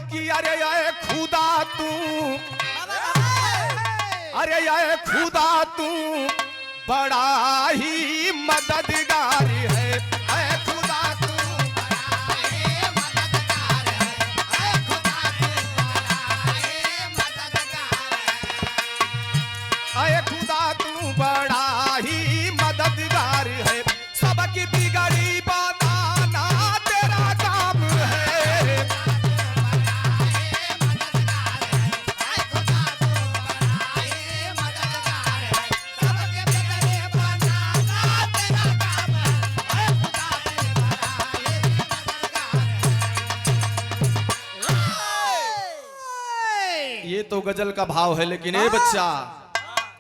की अरे ये खुदा तू, अरे ये खुदा तू बड़ा ही मददगार है, ऐ खुदा तू बड़ा ही मददगार है, ऐ खुदा तू बड़ा ही मददगार है, ऐ खुदा तू बड़ा ही मददगार है, सबकी बिगड़ी बताना तेरा काम है। ये तो गजल का भाव है, लेकिन ए बच्चा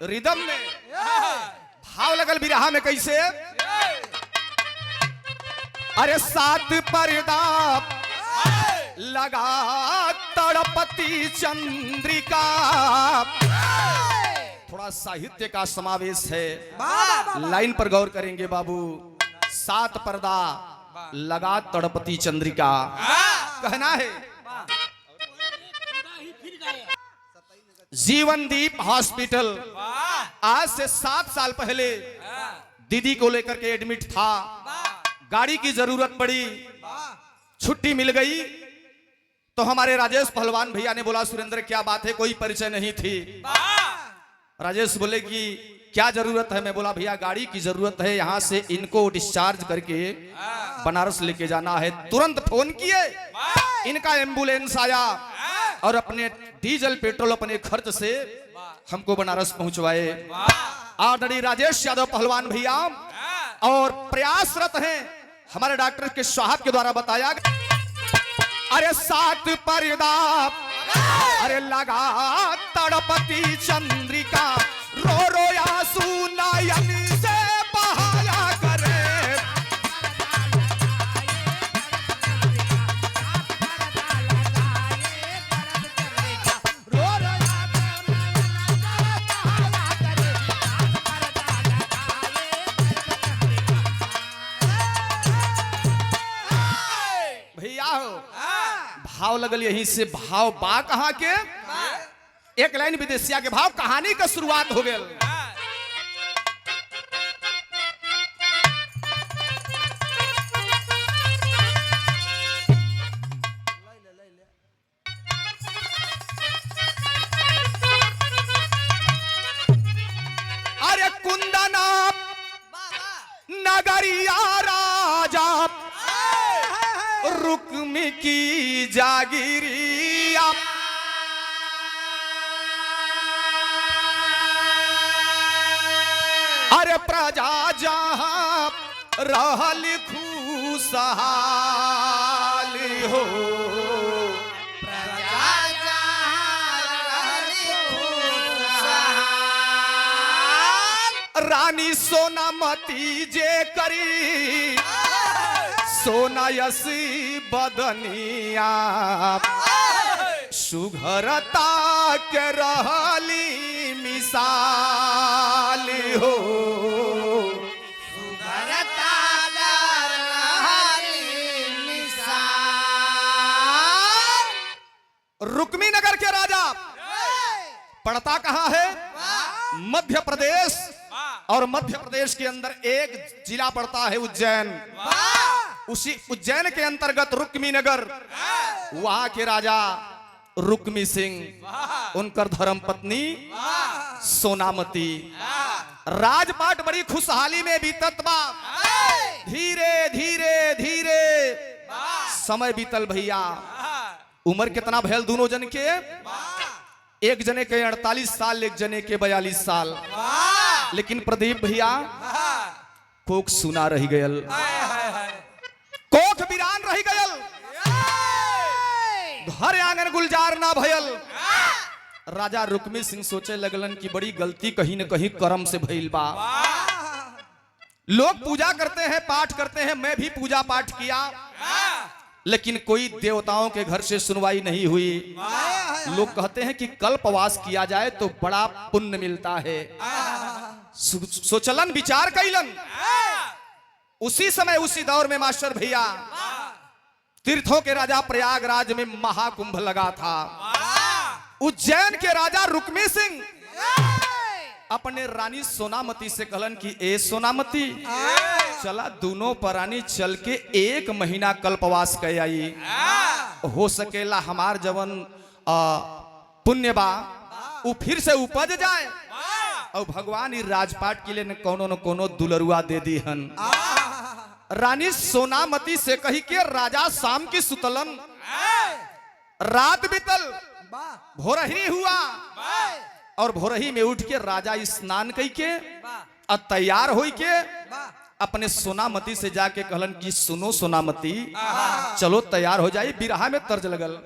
रिदम में भाव लगल बिरहा में कैसे? अरे सात पर्दा लगा तड़पती चंद्रिका, थोड़ा साहित्य का समावेश है, लाइन पर गौर करेंगे बाबू। सात पर्दा लगा तड़पती चंद्रिका, कहना है जीवनदीप हॉस्पिटल आज से 7 साल पहले दीदी को लेकर के एडमिट था, गाड़ी की जरूरत पड़ी, छुट्टी मिल गई तो हमारे राजेश पहलवान भैया ने बोला सुरेंद्र क्या बात है, कोई परिचय नहीं थी। राजेश बोले कि क्या जरूरत है? मैं बोला भैया गाड़ी की जरूरत है, यहाँ से इनको डिस्चार्ज करके बनारस लेके जाना है। तुरंत फोन किए, इनका एम्बुलेंस आया और अपने डीजल पेट्रोल अपने खर्च से हमको बनारस पहुंचवाए। आदरणीय राजेश यादव पहलवान भैया और प्रयासरत हैं, हमारे डॉक्टर के साहब के द्वारा बताया। अरे सात पर्दा अरे लगा तड़पती चंद्रिका, रो रो आंसू नयन से बहाया करे। भाव लगल यहीं से, भाव बा कहां के? एक लाइन विदेशिया के भाव, कहानी का शुरुआत हो गया। अरे कुंदना नगरिया राजा रुक्मी की जागिरी, अरे प्रजा जहां रहल खुशहाल हो, प्रजा जहां रहल खुशहाल, रानी सोनामती जे करी सोनायसी बदनिया, सुघरता के रहली मिसाल हो, सुघरता के रहली मिसाल। रुक्मी नगर के राजा पड़ता कहां है? मध्य प्रदेश, और मध्य प्रदेश के अंदर एक जिला पड़ता है उज्जैन। उसी उज्जैन के अंतर्गत रुक्मी नगर, वहां के राजा रुक्मी सिंह, उनकर धर्म पत्नी सोनामती। राजपाट बड़ी खुशहाली में बीतत बा, धीरे धीरे धीरे समय बीतल भैया। उम्र कितना भैल दोनों जन के? एक जने के 48 साल, एक जने के 42 साल। लेकिन प्रदीप भैया कोख सुना रही गयल, कोख वीरान रही गयल, घर आंगन गुलजार ना भयल। राजा रुक्मी सिंह सोचे लगलन कि बड़ी गलती कहीं न कहीं कर्म से भइल बा। लोग पूजा करते हैं, पाठ करते हैं, मैं भी पूजा पाठ किया, लेकिन कोई देवताओं के घर से सुनवाई नहीं हुई। लोग कहते हैं कि कल्पवास किया जाए तो बड़ा पुण्य मिलता है। सोचलन, विचार कैलन। उसी समय उसी दौर में मास्टर भैया तीर्थों के राजा प्रयागराज में महाकुंभ लगा था। उज्जैन के राजा रुक्मी सिंह अपने रानी सोनामती से कहलन कि ए सोनामती, चला दोनों परानी चल के 1 महीना कल्पवास कर आई, हो सकेला हमार जवन पुण्य बा उ फिर से उपज जाए और भगवान ही राजपाट के लिए न कोनो दुलरुआ दे दी हन। रानी सोनामती से कही के राजा शाम की सुतलन, रात बीतल, भोरही हुआ और भोरही में उठ के राजा स्नान कई के तैयार हो के अपने सोनामती से जाके कहलन कि सुनो सोनामती, चलो तैयार हो जाए। बिरहा में तर्ज लगल,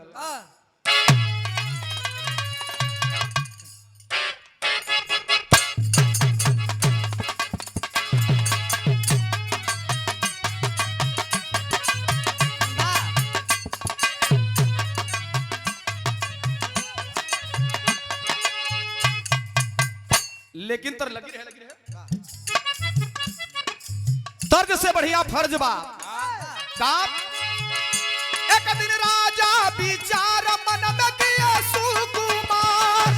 लेकिन तर लगी रहे तर्ज से बढ़िया फर्ज बा का। एक दिन राजा विचार मन में किया सुकुमार,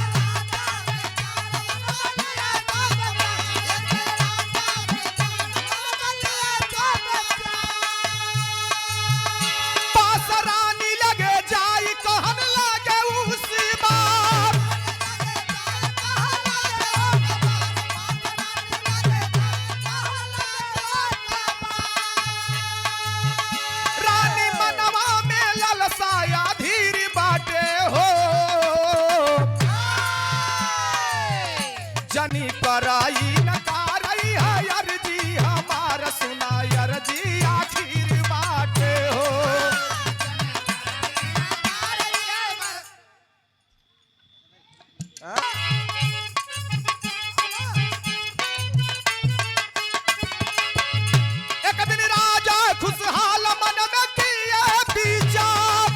पास रानी लगे जाई कहन लगे उसी बार, जनी कराई न कारई है अर्जी हमार सुनाई अर्जी आखिर बाटे हो। एक दिन राजा खुशहाल मन में किए विचार,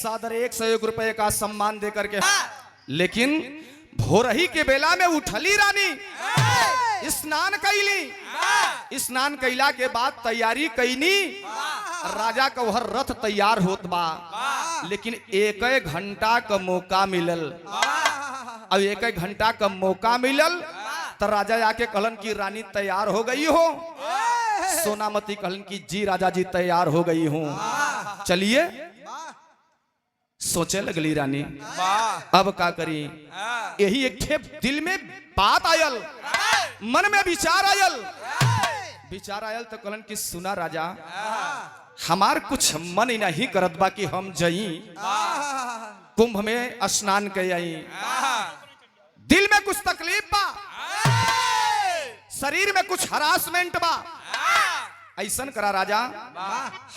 सादर 101 रुपए का सम्मान दे करके, लेकिन भोरही के बेला में उठली रानी, स्नान कैली, स्नान कैला के बाद तैयारी कैनी, राजा का वह रथ तैयार होत बा, लेकिन 1 घंटा का मौका मिलल। अब 1 घंटा का मौका मिलल तो राजा आके कहलन कि रानी तैयार हो गई हो। सोनामती कहलन कि जी राजा जी तैयार हो गई हूँ। चलिए, सोचे लगली रानी अब का करी। यही एक ठे दिल में बात आयल, मन में विचार आयल तो कहलन कि सुना राजा, हमार कुछ मन ही नहीं करत बा कि हम जई कुंभ में स्नान कर आई। दिल में कुछ तकलीफ बा, शरीर में कुछ हरासमेंट बा। ऐसन करा राजा,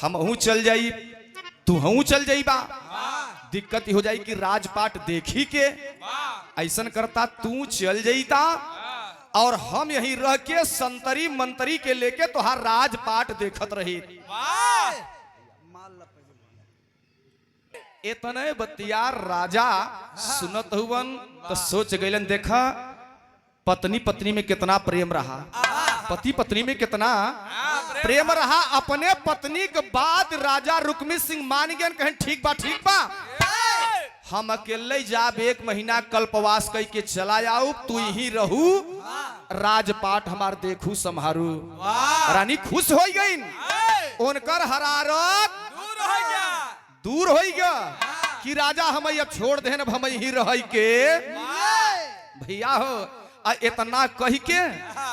हम चल जाई, तू चल जाई बा, दिक्कत हो जाई कि राजपाट देखी के। ऐसन करता तू चल जाईता और हम यही रह के संतरी मंतरी के लेके तोहार राजपाट देखत रही। इतने बतिया राजा सुनत हुवन तो सोच गइलन, देखा पत्नी पत्नी में कितना प्रेम रहा, पति पत्नी में कितना प्रेम रहा। अपने पत्नी के बाद राजा रुक्मी सिंह मान गए, कहें ठीक बा, हम अकेले जाब 1 महीना कल्पवास कई के चला जाऊ, तू ही रहू, राजपाट हमार देखू संभारू। रानी खुश हो गई, उनकर हरारत दूर हो गया कि राजा हम अब छोड़ दे, हम ही रह के भैया हो इतना कह के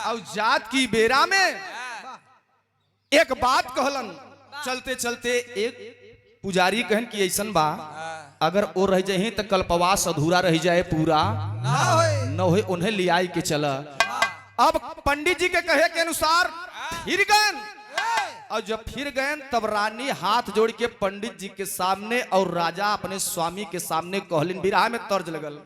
और जात की बेरा में एक बात कहलन। चलते चलते एक पुजारी कहन कि ऐसन बा अगर वो रह जाए तो कल्पवास अधूरा रह जाए पूरा न हो उन्हें लियाई के चला। अब पंडित जी के कहे के अनुसार फिर गए और जब फिर गए तब रानी हाथ जोड़ के पंडित जी के सामने और राजा अपने स्वामी के सामने कहलिन। बिरहा में तर्ज लगल।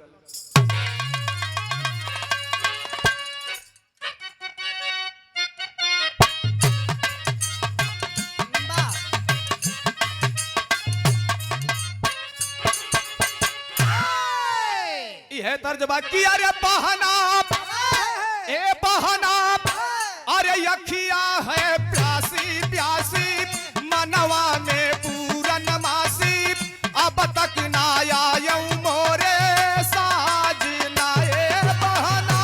है तर्ज बाकी अरे बहना ए बहना अरे अखिया है प्यासी प्यासी मनवा में पूरन मासी अब तक ना आया मोरे साजना ए बहना।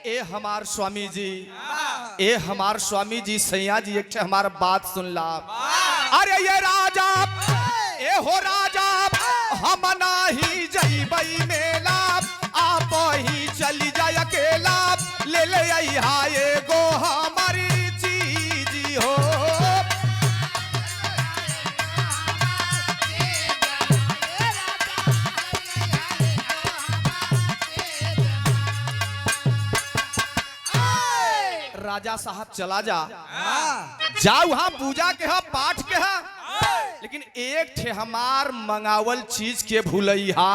ए हमार स्वामी जी ए हमार स्वामी जी सैया जी एक हमार बात सुन ला। अरे ये राजा ए हो राजा हम नाही जईबई मेला आप ही चली जाए अकेला ले ले आए गो हमारी चीज हो। राजा साहब चला जा जाओ वहां पूजा के हा पाठ के हा लेकिन एक ठे हमार मंगावल चीज के भूलैहा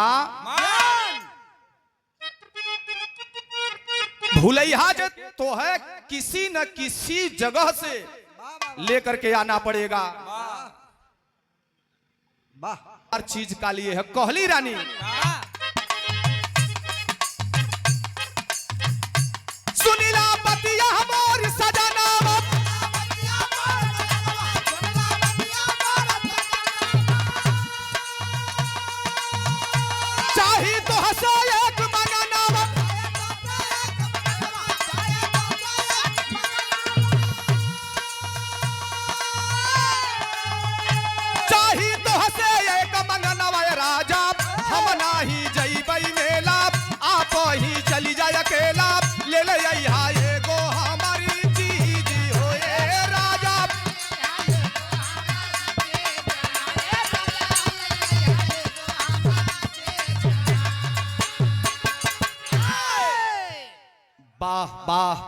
भूलैहा जो तो है किसी न किसी जगह से लेकर के आना पड़ेगा। हर चीज का लिए है कहली रानी। सुनीला बतिया हमारी सजना चाही तो हंसा एक मंगना चाही तो हंसे एक मंगना राजा हम नाही जईबई मेला आप ही चली जाए अकेला ले ले आए गो हमारी चीज हो ए राजा। वाह वाह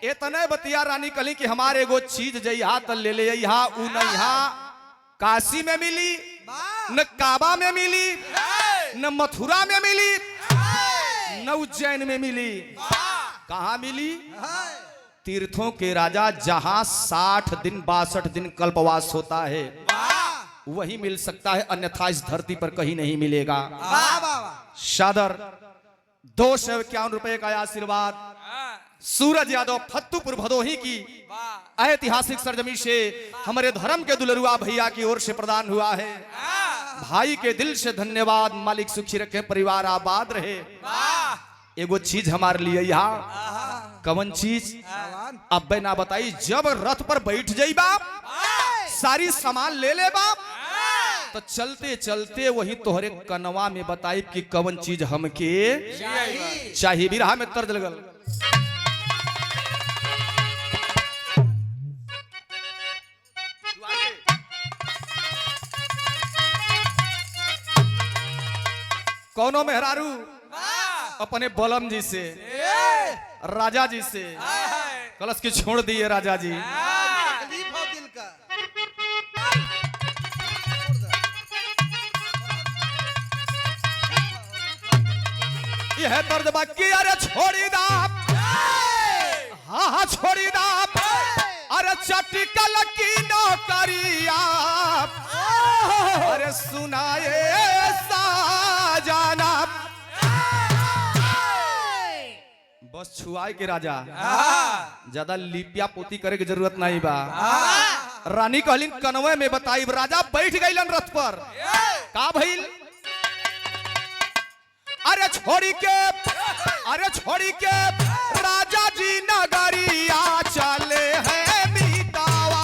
इतने बतिया रानी कली कि हमारे एगो चीज जइहा त ले ले आइहा उ नइहा काशी में मिली न काबा में मिली न मथुरा में मिली न उज्जैन में मिली। कहाँ मिली? तीर्थों के राजा जहां 60 दिन 62 दिन कल्पवास होता है वही मिल सकता है अन्यथा इस धरती पर कहीं नहीं मिलेगा। सादर 251 रुपए का आशीर्वाद सूरज यादव फत्तूपुर भदोही की ऐतिहासिक सरजमी से हमारे धर्म के दुलरुआ भैया की ओर से प्रदान हुआ है। भाई के दिल से धन्यवाद। मालिक सुखी रखे परिवार आबाद रहे। एगो चीज हमारे लिए यहाँ कवन चीज अब ना बताई। जब रथ पर बैठ जाई बाप सारी सामान ले ले बाप तो चलते चलते वही तोहरे कनवा में बताई कि कवन चीज हमके चाहिए। बिरहा में तर्ज लगल। कौनो मेहरारू अपने बलम जी से राजा जी से कलश की छोड़ दिए राजा जी। यह दर्द बाकी अरे छोड़ी दा हाँ हाँ छोड़ी दा अरे चटिकल की नौकरिया अरे सुनाए साजना बस छुआए के राजा ज्यादा लिपिया पोती करे की जरूरत नहीं बा। रानी कहलिन कनवे में बताई। राजा बैठ गईलन रथ पर। का भइल? अरे छोड़ी के अरे छोड़ी के राजा जी नगरिया चले हैं मितावा।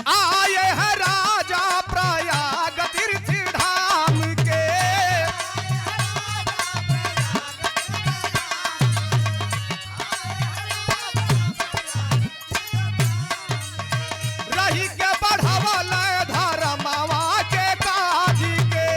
आए हैं राजा प्रयाग तीर्थ धाम के। रही के बढ़ावल धर्मवा के काज के।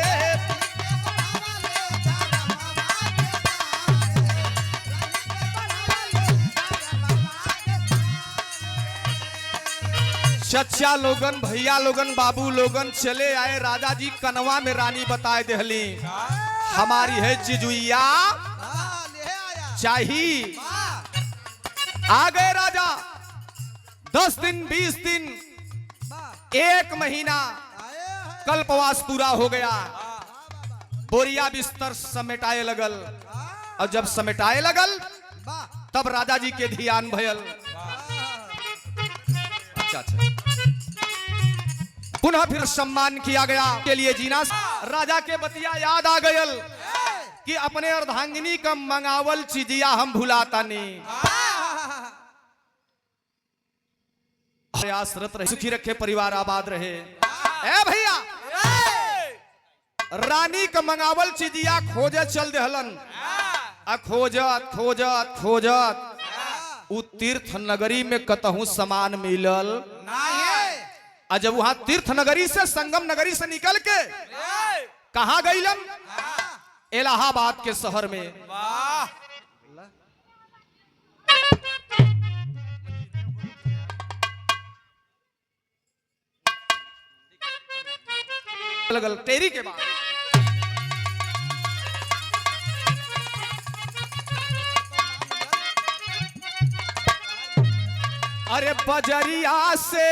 चचा लोगन, भैया लोगन, बाबू लोगन चले आए। राजा जी कनवा में रानी बताए देहली हमारी है जिजुइया चाहिए। आ गए राजा। 10 दिन 20 दिन 1 महीना कल्पवास पूरा हो गया। बोरिया बिस्तर समेटाए लगल और जब समेटाए लगल तब राजा जी के ध्यान भयल। अच्छा पुनः फिर सम्मान किया गया के लिए जीना। राजा के बतिया याद आ गयल कि अपने अर्धांगिनी का मंगावल चीजिया हम भुलाता नहीं। आसरत रहे, सुखी रखे, परिवार आबाद रहे। ए भैया रानी का मंगावल चीजिया खोजे चल देहलन। खोजत खोजत खोजत उ तीर्थ नगरी में कतहू सामान मिलल नहीं। और जब वहां तीर्थ नगरी से संगम नगरी से निकल के कहा गईलन? इलाहाबाद के शहर में। लगल टेरी के बाद अरे बजरिया से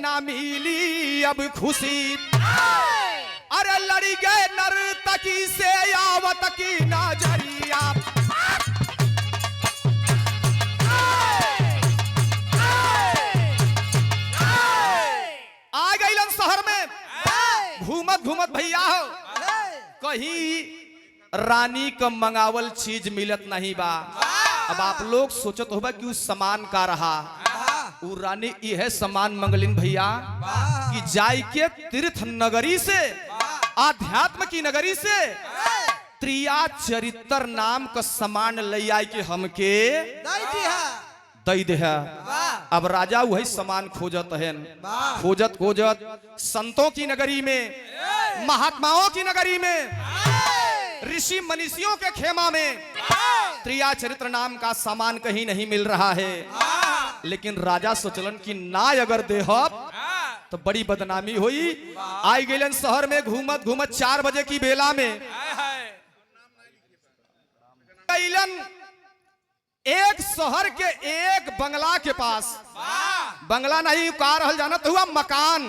ना मिली अब खुशी। अरे लड़ी गए नर्तकी से आवत की नजरिया। आ गईलन शहर में घूमत घूमत भैया हो कहीं रानी का मंगावल चीज मिलत नहीं बा। अब आप लोग सोचत होगा कि उस सामान का रहा। वो रानी यह सामान मंगलिन भैया कि जाय के तीर्थ नगरी से, आध्यात्म की नगरी से त्रिया चरित्र नाम का सामान ले आए के हमके दई दे। अब राजा वही सामान खोजत है। खोजत खोजत संतों की नगरी में, महात्माओं की नगरी में, ऋषि मनीषियों के खेमा में त्रिया चरित्र नाम का सामान कहीं नहीं मिल रहा है। लेकिन राजा सोचलन कि ना अगर देहब तो बड़ी बदनामी हुई। आई गेलन शहर में घूमत घूमत 4 बजे की बेला में एक शहर के एक बंगला के पास, बंगला नहीं का रहल जानत हुआ मकान।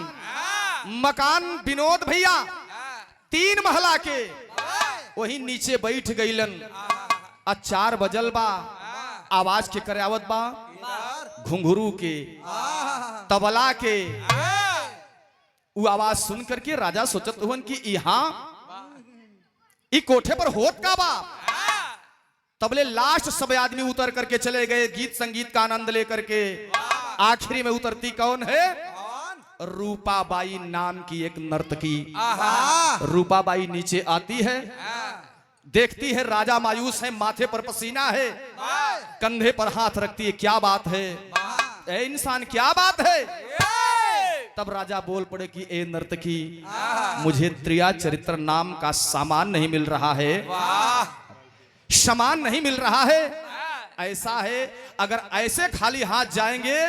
मकान विनोद भैया 3 महला के वही नीचे बैठ गईलन। 4 बजल बा, आवाज के करावत बा घुंघरू के, तबला के। वो आवाज सुन करके राजा सोचत हुन कि यहाँ ई कोठे पर होत का बा। तबले लास्ट सब आदमी उतर करके चले गए गीत संगीत का आनंद लेकर के। आखिरी में उतरती कौन है? रूपाबाई नाम की एक नर्तकी। रूपाबाई नीचे आती है, देखती है राजा मायूस है, माथे पर पसीना है, कंधे पर हाथ रखती है। क्या बात है ए इंसान, क्या बात है? तब राजा बोल पड़े कि ए नर्तकी, मुझे त्रिया चरित्र नाम का सामान नहीं मिल रहा है, सामान नहीं मिल रहा है। ऐसा है अगर ऐसे खाली हाथ जाएंगे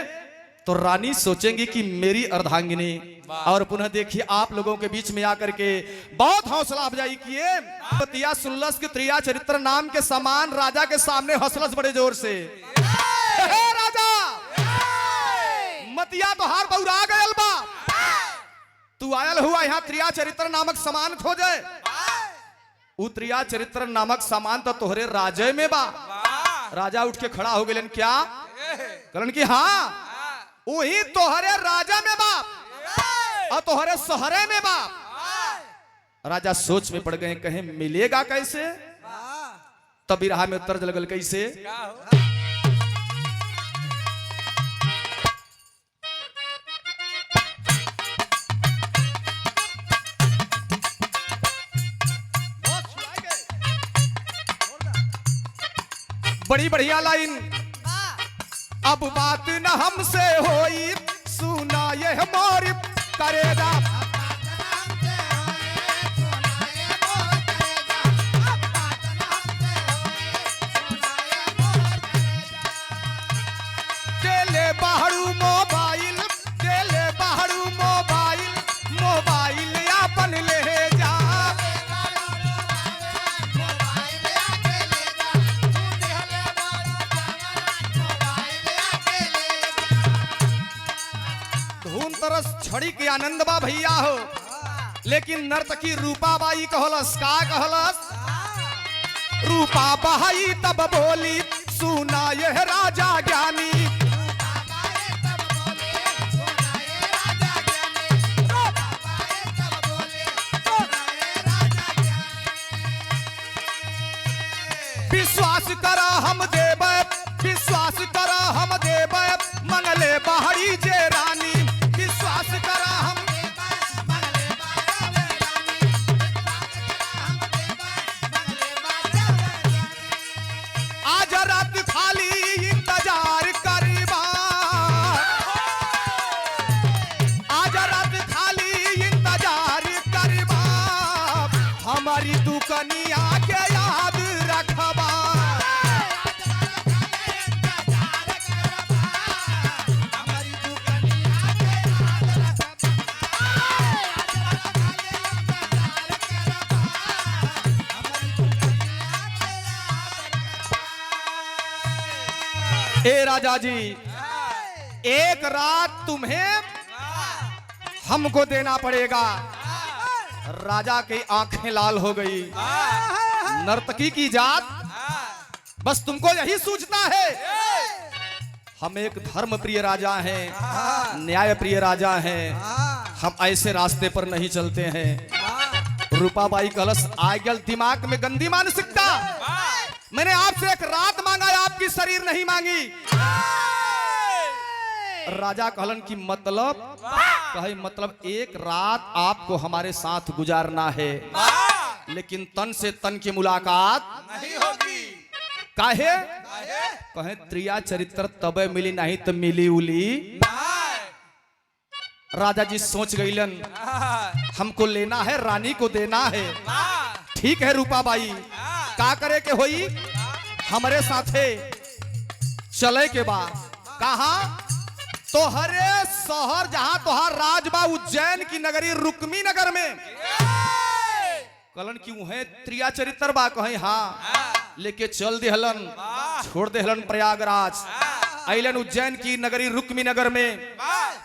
तो रानी सोचेंगी कि मेरी अर्धांगिनी। और पुनः देखिए आप लोगों के बीच में आकर के बहुत हौसला अफजाई किए। तिया सुनलस कि त्रिया चरित्र नाम के सामान राजा के सामने हौसलस बड़े जोर से। राजा मतिया तो हार बहुरा गयल बा, तू आयल हुआ यहाँ त्रिया चरित्र नामक सामान खोजे। उ त्रिया चरित्र नामक सामान तो तोहरे राजे में बा, राजा उठ के खड़ा हो गए, क्या कहलन कि हाँ वही तोहरे राजा में बाप और तोहरे सहरे में बाप। राजा सोच में पड़ गए, कहे मिलेगा कैसे? तभी राह में उत्तर लगल कैसे? बड़ी बढ़िया लाइन। अब बात न हमसे होई, सुना यह मोर करेगा। चले बाहरू मोबाइल, चले बाहरू मोबाइल, मोबाइल अपन ले जा। तरस छड़ी के आनंद बा भैया हो, लेकिन नर्तकी रूपा बाई कहलस, का कहलस? रूपा बाई तब बोली, सुना यह राजा ज्ञानी। विश्वास करा हम देव, विश्वास करा हम देव, मंगले बाहरी जे रानी। विश्वास करा हम आज रात खाली इंतजार करबा, आज रात खाली इंतजार करबा, हमारी दुकनिया के याद रखबा। ए राजा जी, एक रात तुम्हें हमको देना पड़ेगा। राजा की आंखें लाल हो गई। नर्तकी की जात बस तुमको यही सूझता है। हम एक धर्म प्रिय राजा हैं, न्याय प्रिय राजा हैं, हम ऐसे रास्ते पर नहीं चलते हैं। रूपाबाई कलश आ गया दिमाग में गंदी मानसिकता। मैंने आपसे एक रात मांगा, आपकी शरीर नहीं मांगी। राजा कहलन की मतलब कहे, मतलब एक रात आपको हमारे साथ गुजारना है, लेकिन तन से तन की मुलाकात नहीं होगी। काहे? कहे त्रिया चरित्र तबे मिली, नहीं तो मिली उली। राजा जी सोच गईलन, हमको लेना है, रानी को देना है। ठीक है रूपाबाई, का करे के होई? हमारे साथे चले के बाद कहा? तोहरे शहर जहां तोहार राजबा उज्जैन की नगरी रुक्मी नगर में। कलन क्यों है? त्रिया चरित्र बा। कहीं हाँ, लेके चल देहलन, छोड़ देहलन प्रयागराज, आइलन उज्जैन की नगरी रुक्मी नगर में।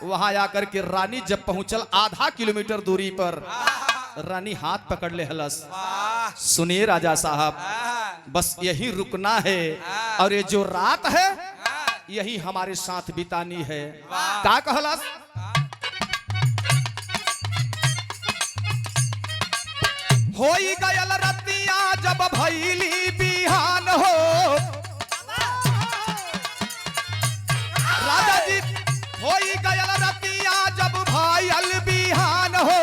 वहां आकर के रानी जब पहुंचल आधा किलोमीटर दूरी पर, रानी हाथ पकड़ ले हलस। सुनिए राजा साहब, बस यही रुकना है और ये जो रात है यही हमारे साथ बितानी है। का कहलस? होई गयल रतिया जब भैली बिहान हो। राजा जी, होई गयल रतिया जब भैल बिहान हो।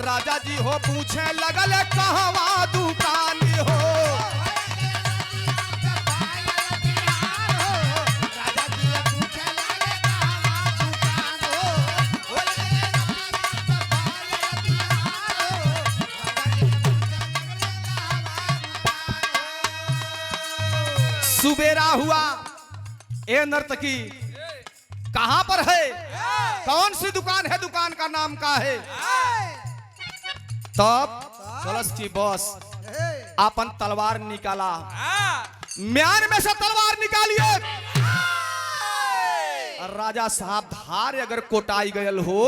राजा जी हो पूछे लगल कहवा दुकान हो। सुबेरा हुआ। ए नर्तकी कहां पर है? कौन सी दुकान है? दुकान का नाम का है? तब कलश की बॉस अपन तलवार निकाला। म्यान में से तलवार निकालिए। राजा साहब, धार अगर कोटाई गयल हो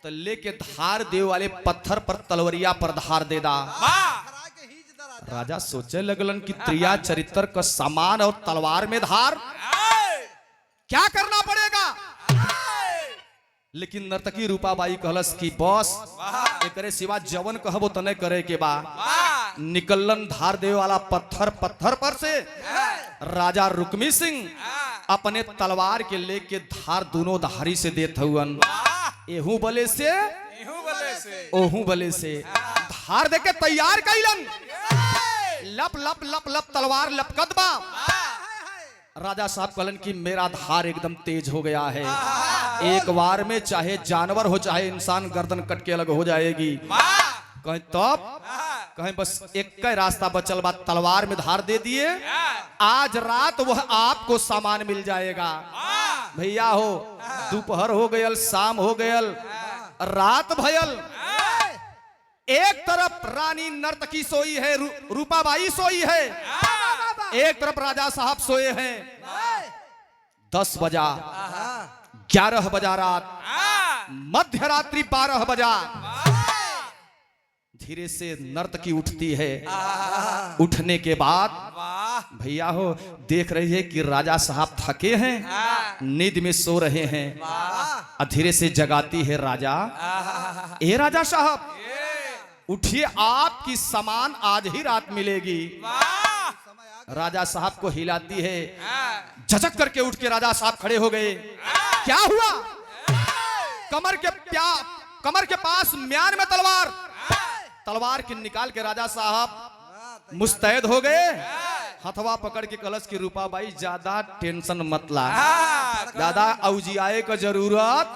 तो लेके धार दे वाले पत्थर पर तलवरिया पर धार दे दा। राजा सोचे लगलन कि त्रिया चरित्र का सामान और तलवार में धार, क्या करना पड़ेगा। लेकिन नर्तकी रूपाबाई कहलस कि बॉस एकरे सिवा जवन कहबो तने करे के बा। निकलन धार देवे वाला पत्थर पर से राजा रुक्मी सिंह अपने तलवार के लेके धार दोनों धारी से देत हुअन। एहू बले से ओहू बले से धार देके तैयार कैलन। लप लप लप लप तलवार लपकत बा। राजा साहब कहलन कि मेरा धार एकदम तेज हो गया है, एक बार में चाहे जानवर हो चाहे इंसान गर्दन कट के अलग हो जाएगी। कहें तब कहें बस एक का रास्ता बचल बा, तलवार में धार दे दिए, आज रात वह आपको सामान मिल जाएगा। भैया हो दोपहर हो गयल, शाम हो गयल, रात भयल। एक तरफ रानी नर्तकी सोई है, रूपाबाई सोई है, एक तरफ राजा साहब सोए हैं। 10 बजा, 11 बजा रात, मध्य रात्रि 12 बजा। धीरे से नर्तकी उठती है। उठने के बाद भैया हो देख रही है कि राजा साहब थके हैं, नींद में सो रहे हैं। धीरे से जगाती है राजा, ए राजा साहब उठिए, आपकी सामान आज ही रात मिलेगी। राजा साहब को हिलाती है, झचक करके उठ के राजा साहब खड़े हो गए। क्या हुआ? कमर के पास म्यान में तलवार की निकाल के राजा साहब मुस्तैद हो गए। हथवा पकड़ के कलश की रूपाबाई ज्यादा टेंशन मत ला, ज्यादा औजियाए का जरूरत।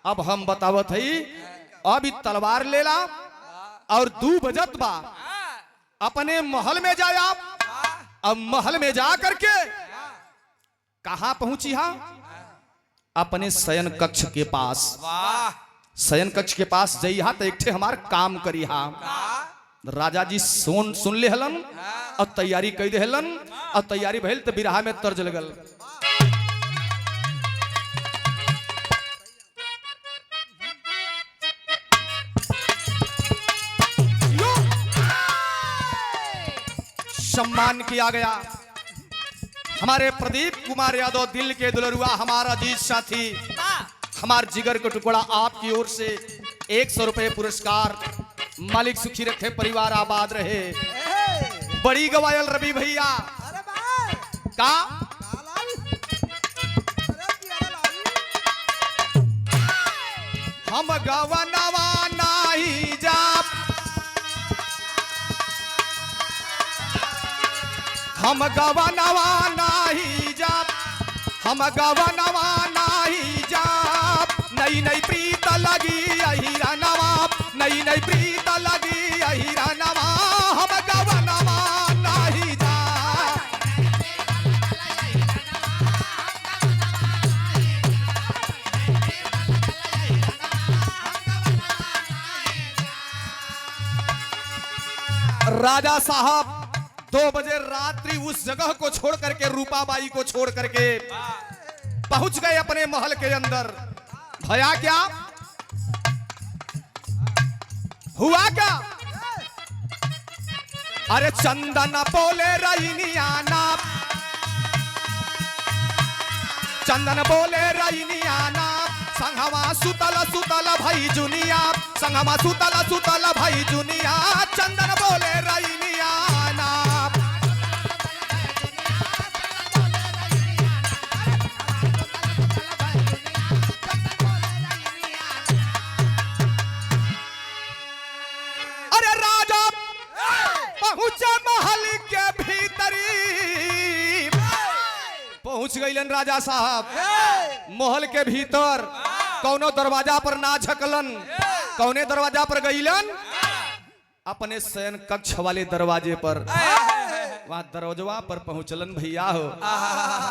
अब हम बतावत हई, अब तलवार ले ला और 2 बजत बा, अपने महल में जाए आप। अब महल में जा करके कहां पहुंची हा? अपने शयन कक्ष के पास। शयन कक्ष के पास जइहा तो एक ठे हमार काम करी हा। राजा जी सुन ले हलन और तैयारी कर देहलन, और तैयारी भइल तो बिरहा में तर्ज लगल। सम्मान किया गया हमारे प्रदीप कुमार यादव, दिल के दुलरुआ, हमारा अजीज साथी, हमार जिगर का टुकड़ा, आपकी ओर से 100 रुपए पुरस्कार। मालिक सुखी रखे, परिवार आबाद रहे। बड़ी गवायल रवि भैया का हम गवनवा नाही जाप, हम गवनवा नाही जाप, हम गवनवा नाही जाप। नई नई प्रीत लगी अहिरा नवाब, नई नई प्रीत लगी अहिरा नवा। हम गवनवा नाही जाप। राजा साहब 2 बजे रात्रि उस जगह को छोड़ करके, रूपाबाई को छोड़ करके पहुंच गए अपने महल के अंदर। भया क्या हुआ? क्या अरे चंदन बोले रईनिया नाप, चंदन बोले रईनिया नाप। संगमा सुतल सुतल भई जुनिया, संगमा सुतल सुतल भई जुनिया। चंदन बोले रईनिया नाप। अरे राजा पहुंचे महल के भीतरी, पहुंच गईलन राजा साहब महल के भीतर। कौनो दरवाजा पर ना झकलन, कौने दरवाजा पर गईलन? अपने शयन कक्ष वाले दरवाजे पर। वहां दरवाजा पर पहुंचलन भैया हो,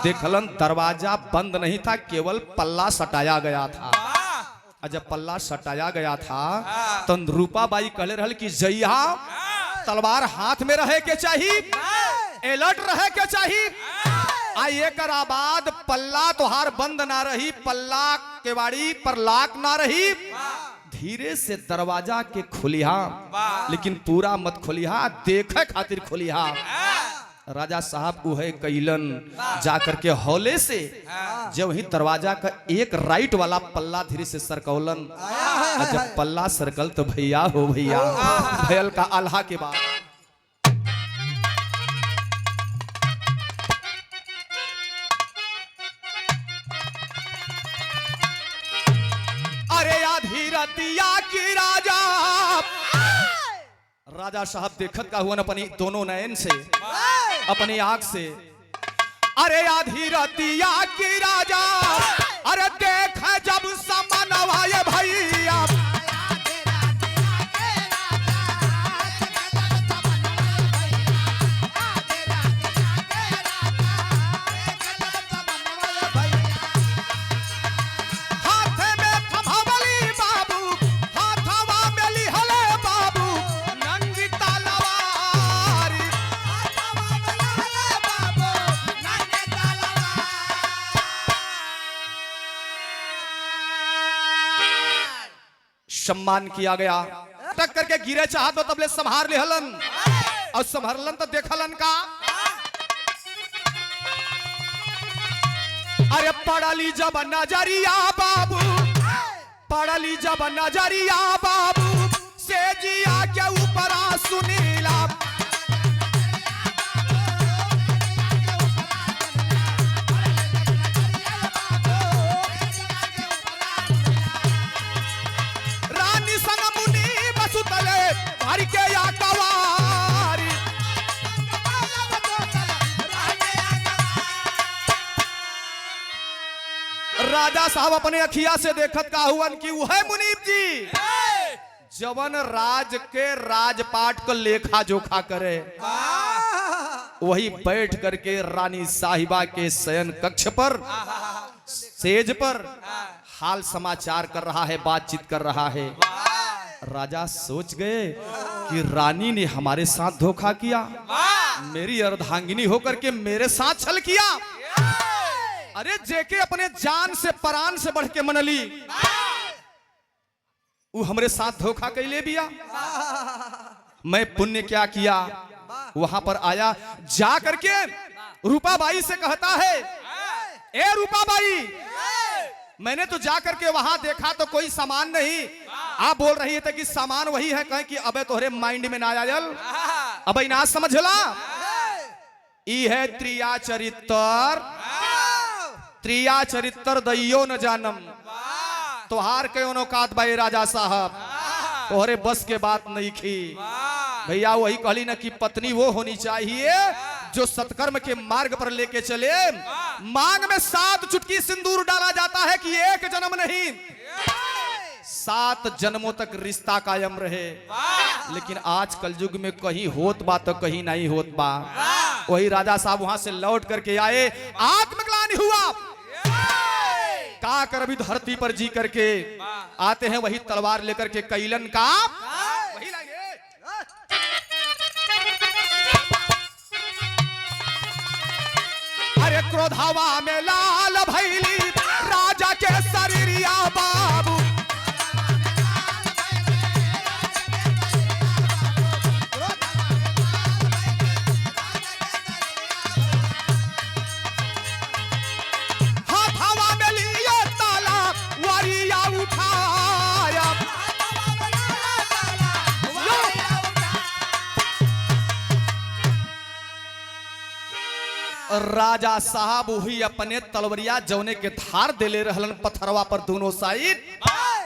देखलन दरवाजा बंद नहीं था, केवल पल्ला सटाया गया था। जब पल्ला सटाया गया था तो रूपाबाई कहले रहल कि जइहा तलवार हाथ में रहे के चाहिए, अलर्ट रहे के चाहिए। एकर बाद पल्ला तोहार बंद ना रही, पल्ला के बाड़ी पर लाक ना रही। धीरे से दरवाजा के खुलिहा, लेकिन पूरा मत खुलिहा, देखे खातिर खुलिहा। राजा साहब उहे कैलन, जाकर के हौले से जब ही दरवाजा का एक राइट वाला पल्ला धीरे से सरकौलन, जब पल्ला सरकल तो भैया हो भैया भयल का आल्हा के बाद अरे आधी रतिया की राजा साहब देखत का हुआ अपनी दोनों नयन से, अपनी आंख से। अरे आधी रतिया की राजा, अरे देख जब समनवाए भैया, सम्मान किया गया। टक करके गिरे चाह तो तबले संभार ले हलन, और संभरलन तो देखलन का, अरे पड़ली जब नजरिया बाबू, पड़ली जब नजरिया बाबू, से जिया के ऊपर सुनीला, के या कवारी। राजा साहब अपने अखिया से देखत का हुआ कि वह मुनीब जी जवन राज के राजपाट को लेखा जोखा करे, वही बैठ करके रानी साहिबा के शयन कक्ष पर सेज पर हाल समाचार कर रहा है, बातचीत कर रहा है। राजा सोच गए कि रानी ने हमारे साथ धोखा किया, मेरी अर्धांगिनी होकर के मेरे साथ छल किया। अरे जेके अपने जान से प्राण से बढ़ के मनली, वो हमारे साथ धोखा कैले बिया। मैं पुण्य क्या किया, वहां पर आया, जा करके रूपाबाई से कहता है, ए रूपाबाई, मैंने तो जा करके वहां देखा तो कोई सामान नहीं। आप बोल रही थे कि सामान वही है, कहें कि अबे तोहरे माइंड में ना आयल, अब ना समझला। ई है त्रिया चरित्र, त्रिया चरित्र दैयो न जानम। तोहार कयोनो कात बाई राजा साहब, तोहरे बस के बात नहीं की। भैया वही कहली ना कि पत्नी वो होनी चाहिए जो सत्कर्म के मार्ग पर लेके चले। मांग में 7 चुटकी सिंदूर डाला जाता है कि 1 जन्म नहीं 7 जन्मों तक रिश्ता कायम रहे। लेकिन आज कलयुग में कहीं होत बा तो कहीं नहीं होत बा। वही राजा साहब वहां से लौट करके आए, आत्मग्लानि हुआ, का कर अभी धरती पर जी करके आते हैं, वही तलवार लेकर के कैलन का वही लगे। अरे क्रोधावा में लाल भैली राजा के शरीरिया बाबू, राजा साहब वही अपने तलवरिया जौने के धार देले रहलन पत्थरवा पर दोनों साइड,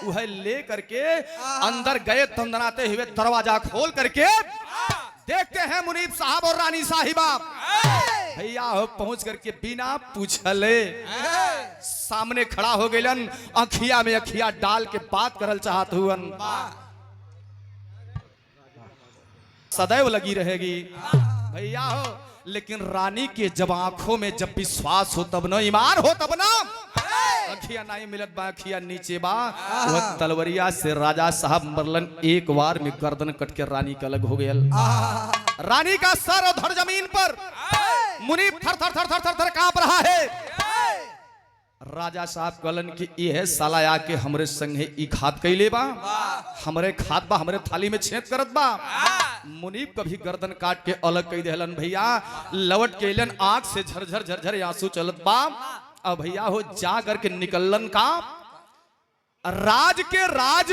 वह ले करके अंदर गए, तंदनाते हुए दरवाजा खोल करके देखते हैं मुनीब साहब और रानी साहिबा। भैया पहुंच करके बिना पूछले सामने खड़ा हो गए, अखिया में अखिया डाल के बात करल चाहत हुअन। सदैव लगी रहेगी भैया हो, लेकिन रानी के जब आंखों में जब विश्वास हो तब न, ईमान हो तब न, अखिया नहीं मिलत बा, अखिया नीचे बा। वह तलवरिया से राजा साहब मरलन, एक बार में गर्दन कट के रानी का अलग हो गया। रानी का सर उधर जमीन पर, मुनीब थर थर थर थर थर थर कांप रहा है। राजा साहब कहलन कि ये साला आके हमरे संगे ई घात कैले बा, हमरे खात बा, हमरे थाली में छेद करत बा। मुनीब कभी गर्दन काट के अलग कह देहलन भैया, लवट के अलन, आंख से झरझर झरझर आंसू चलत बा। अब भैया हो जा करके निकलन का राज के राज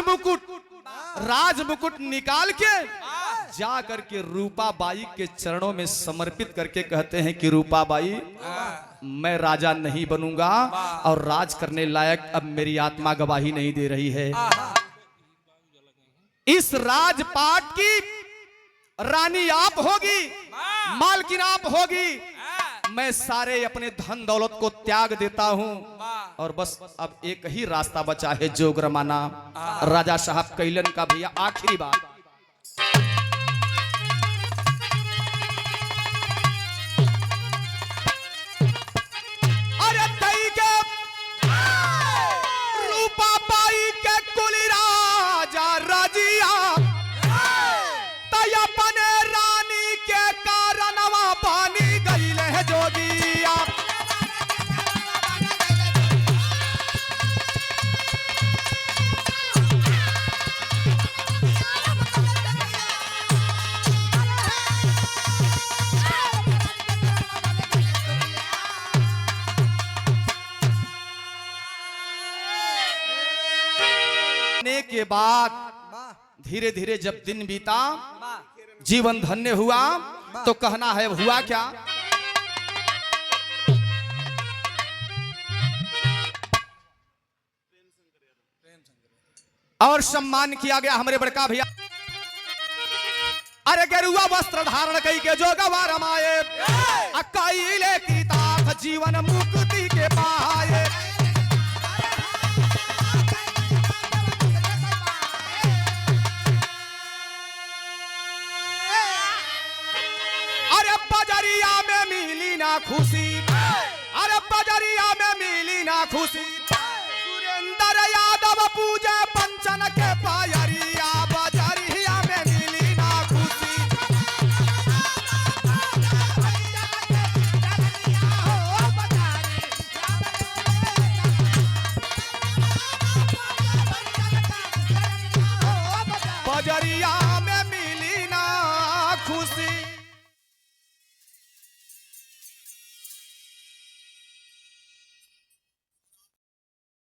मुकुट निकाल के जा करके रूपाबाई के चरणों में समर्पित करके कहते हैं कि रूपाबाई, मैं राजा नहीं बनूंगा और राज करने लायक अब मेरी आत्मा गवाही नहीं दे रही है। इस राजपाट की रानी आप होगी, मालकिन आप होगी, मैं सारे अपने धन दौलत को त्याग देता हूं और बस अब एक ही रास्ता बचा है, जोग रमाना। राजा साहब कैलन का भैया आखिरी बात, अरे तई के रूपाबाई के कुली राजा रजिया तय अपने रानी के कारणवा पानी गईल है जोगिया। के बाद धीरे धीरे जब दिन बीता, जीवन धन्य हुआ, तो कहना है हुआ क्या, और सम्मान किया गया हमारे बड़का भैया। अरे गेरुआ वस्त्र धारण कई के जो गवार माए, अकाईले की ताक जीवन मुक्ति के पाए। बजरिया में मिली ना खुशी, अरे बजरिया में मिली ना खुशी, सुरेंद्र यादव पूजे पंचन के पायरिया।